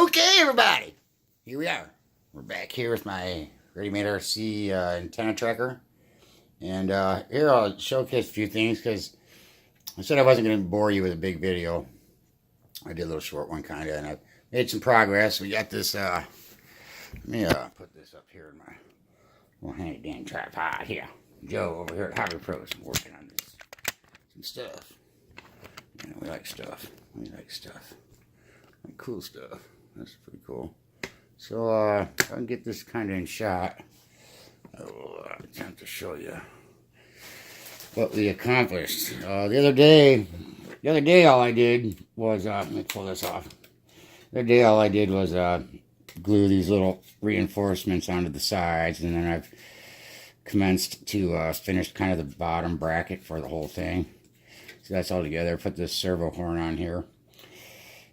Okay, everybody, here we are. We're back here with my RMRC antenna tracker. And here I'll showcase a few things because I said I wasn't going to bore you with a big video. I did a little short one kind of, and I've made some progress. We got this, let me put this up here in my little handy dandy tripod here. Joe over here at Hobby Pros working on this, some stuff. You know, we like stuff. We like stuff. Like cool stuff. That's pretty cool. So, if I can get this kind of in shot, I will attempt to show you what we accomplished. The other day, all I did was, let me pull this off. The other day, all I did was glue these little reinforcements onto the sides, and then I've commenced to finish kind of the bottom bracket for the whole thing. So that's all together. Put this servo horn on here.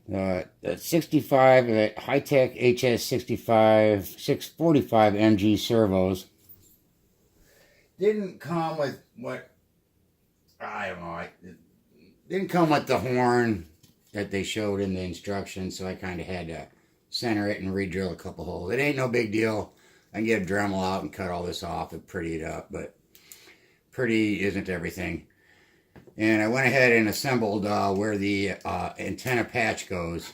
The 65, the high-tech HS65 645 MG servos didn't come with what, I don't know, it didn't come with the horn that they showed in the instructions, so I kind of had to center it and re-drill a couple holes. It ain't no big deal. I can get a Dremel out and cut all this off and pretty it up, but pretty isn't everything. And I went ahead and assembled where the antenna patch goes.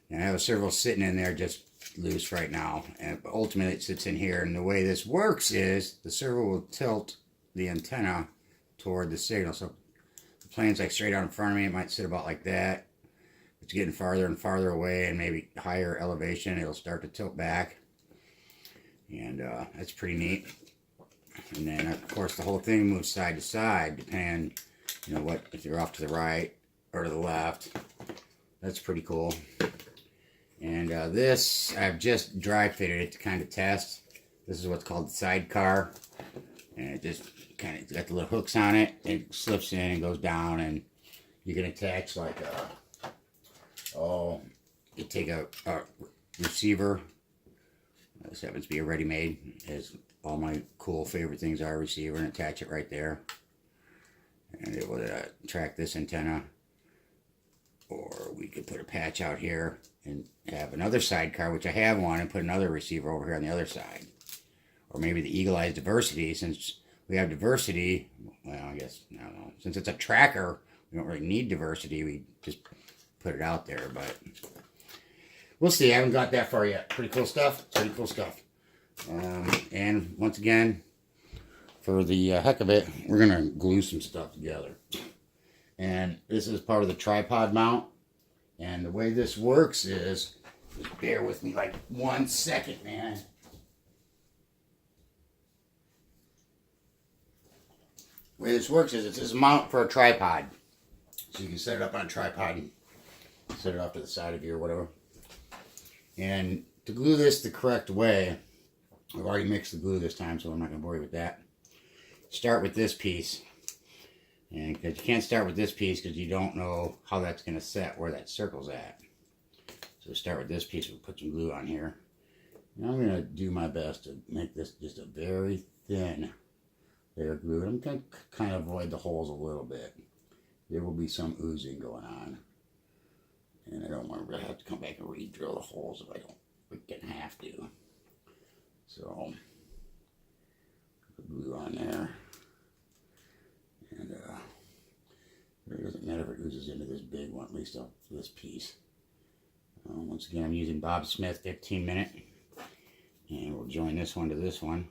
And I have a servo sitting in there just loose right now. And ultimately it sits in here. And the way this works is the servo will tilt the antenna toward the signal. So the plane's like straight out in front of me. It might sit about like that. If it's getting farther and farther away and maybe higher elevation, it'll start to tilt back. And that's pretty neat. And then, of course, the whole thing moves side to side, depending, you know, what, if you're off to the right or to the left. That's pretty cool. And this, I've just dry fitted it to kind of test. This is what's called the sidecar. And it just kind of got the little hooks on it. It slips in and goes down, and you can attach like you take a receiver. This happens to be a ready-made, as all my cool favorite things are, a receiver, and attach it right there. And it will track this antenna. Or we could put a patch out here and have another sidecar, which I have one, and put another receiver over here on the other side. Or maybe the Eagle Eyes diversity, since we have diversity, well, I guess, I don't know. Since it's a tracker, we don't really need diversity. We just put it out there, but we'll see. I haven't got that far yet. Pretty cool stuff. Pretty cool stuff. And once again, for the heck of it, we're going to glue some stuff together. And this is part of the tripod mount. And the way this works is, just bear with me like 1 second, man. The way this works is, it's a mount for a tripod. So you can set it up on a tripod and set it off to the side of you or whatever. And to glue this the correct way, I've already mixed the glue this time, so I'm not going to bore you with that. Start with this piece. And because you can't start with this piece because you don't know how that's going to set, where that circle's at. So start with this piece. We'll put some glue on here. And I'm going to do my best to make this just a very thin layer of glue. And I'm going to kind of avoid the holes a little bit. There will be some oozing going on. And I don't want to really have to come back and re-drill the holes if I don't have to. So, put the glue on there. And it doesn't matter if it oozes into this big one, at least this piece. Once again, I'm using Bob Smith 15 minute. And we'll join this one to this one.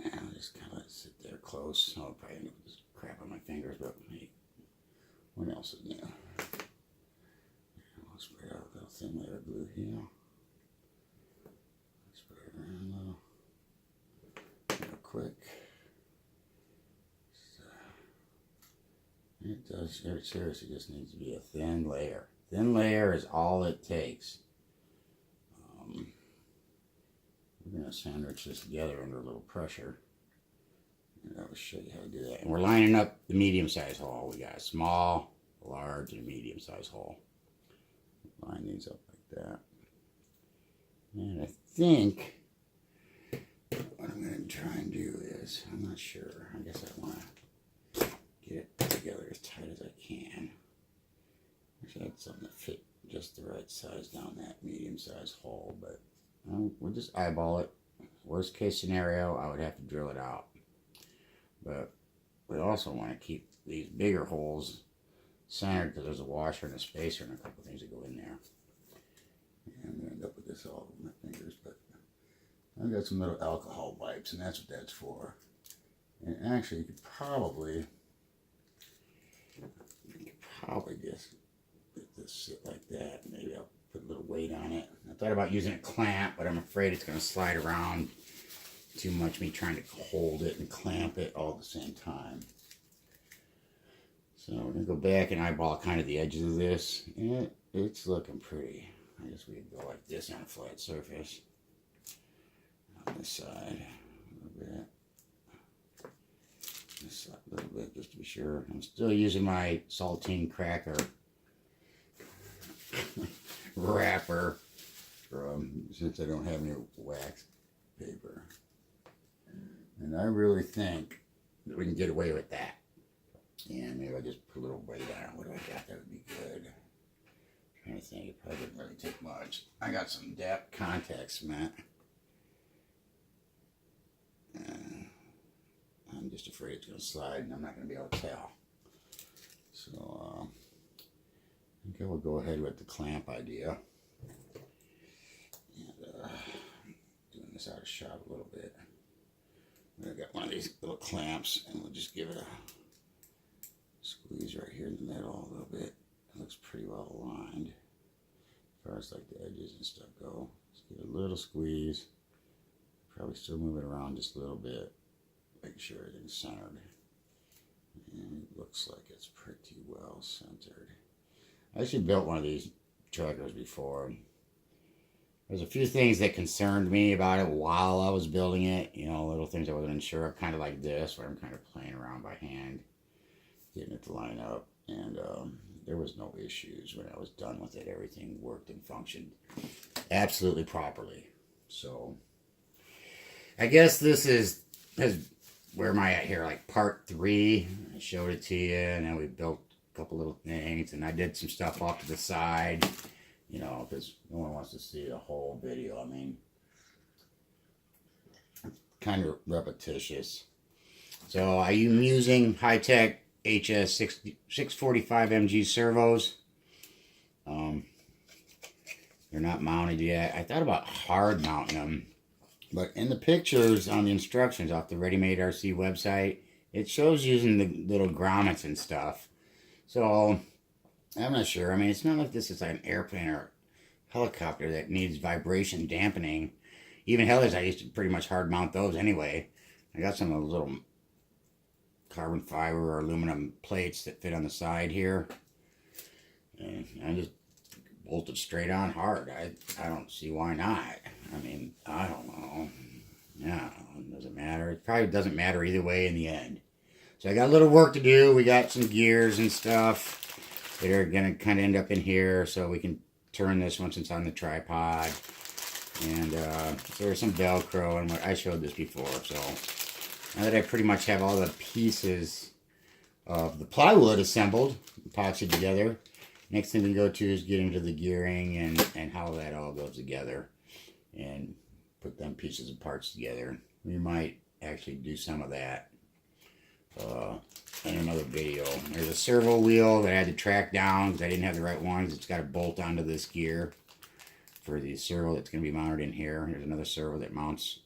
And I'll just kind of let it sit there close. I'll probably end up with this crap on my fingers, but hey, what else is new? I'll spray out a little thin layer of glue here. Spray it around real quick. So, it does, it seriously just needs to be a thin layer. Thin layer is all it takes. We're going to sandwich this together under a little pressure. And I'll show you how to do that. And we're lining up the medium-sized hole. We got a small, large, and medium-sized hole. Line these up like that. And I think what I'm going to try and do is, I'm not sure, I guess I want to get it together as tight as I can. Wish I had something that fit just the right size down that medium-sized hole, but we'll just eyeball it. Worst case scenario, I would have to drill it out. But we also want to keep these bigger holes centered because there's a washer and a spacer and a couple things that go in there. And I'm going to end up with this all over my fingers, but I've got some little alcohol wipes, and that's what that's for. And actually, you could probably just let this sit like that. Maybe I'll put a little weight on it. I thought about using a clamp, but I'm afraid it's going to slide around too much, me trying to hold it and clamp it all at the same time. So we're going to go back and eyeball kind of the edges of this. And it's looking pretty. I guess we could go like this on a flat surface. On this side, a little bit. This side a little bit, just to be sure. I'm still using my saltine cracker wrapper since I don't have any wax paper. And I really think that we can get away with that. And maybe I'll just put a little weight on it. What do I got? That would be good. I'm trying to think. It probably didn't really take much. I got some DAP contact cement. I'm just afraid it's going to slide and I'm not going to be able to tell. So, I think I will go ahead with the clamp idea. And, doing this out of shot a little bit. I've got one of these little clamps, and we'll just give it a squeeze right here in the middle a little bit. It looks pretty well aligned as far as like the edges and stuff go. Just give it a little squeeze. Probably still move it around just a little bit. Make sure everything's centered. And it looks like it's pretty well centered. I actually built one of these trackers before. There's a few things that concerned me about it while I was building it. You know, little things I wasn't sure of, kind of like this, where I'm kind of playing around by hand, getting it to line up. And there was no issues when I was done with it. Everything worked and functioned absolutely properly. So, I guess this is where am I at here? Like part 3. I showed it to you, and then we built a couple little things, and I did some stuff off to the side. You know, because no one wants to see the whole video. I mean, it's kind of repetitious. So I am using high-tech HS 645 MG servos. They're not mounted yet. I thought about hard mounting them. But in the pictures on the instructions off the Ready Made RC website, it shows using the little grommets and stuff. So I'm not sure. I mean, it's not like this is like an airplane or helicopter that needs vibration dampening. Even helis, I used to pretty much hard mount those anyway. I got some of those little carbon fiber or aluminum plates that fit on the side here. And I just bolted straight on hard. I don't see why not. I mean, I don't know. Yeah, it doesn't matter. It probably doesn't matter either way in the end. So I got a little work to do. We got some gears and stuff that are going to kind of end up in here so we can turn this once it's on the tripod. And there's some Velcro, and I showed this before. So now that I pretty much have all the pieces of the plywood assembled, epoxied together, next thing we go to is get into the gearing and how that all goes together and put them pieces and parts together. We might actually do some of that in another video. There's a servo wheel that I had to track down because I didn't have the right ones. It's got to bolt onto this gear for the servo that's going to be mounted in here. There's another servo that mounts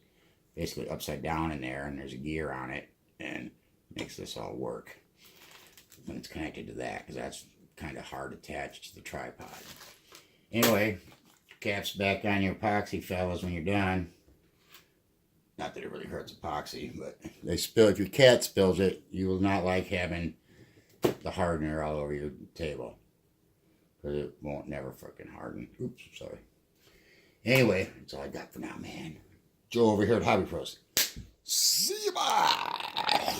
basically upside down in there, and there's a gear on it and makes this all work when it's connected to that, because that's kind of hard attached to the tripod. Anyway, caps back on your epoxy, fellas, when you're done. Not that it really hurts epoxy, but they spill. If your cat spills it, you will not like having the hardener all over your table, because it won't never fucking harden. Oops, sorry. Anyway, that's all I got for now, man. Joe over here at Hobby Pros. See you, bye.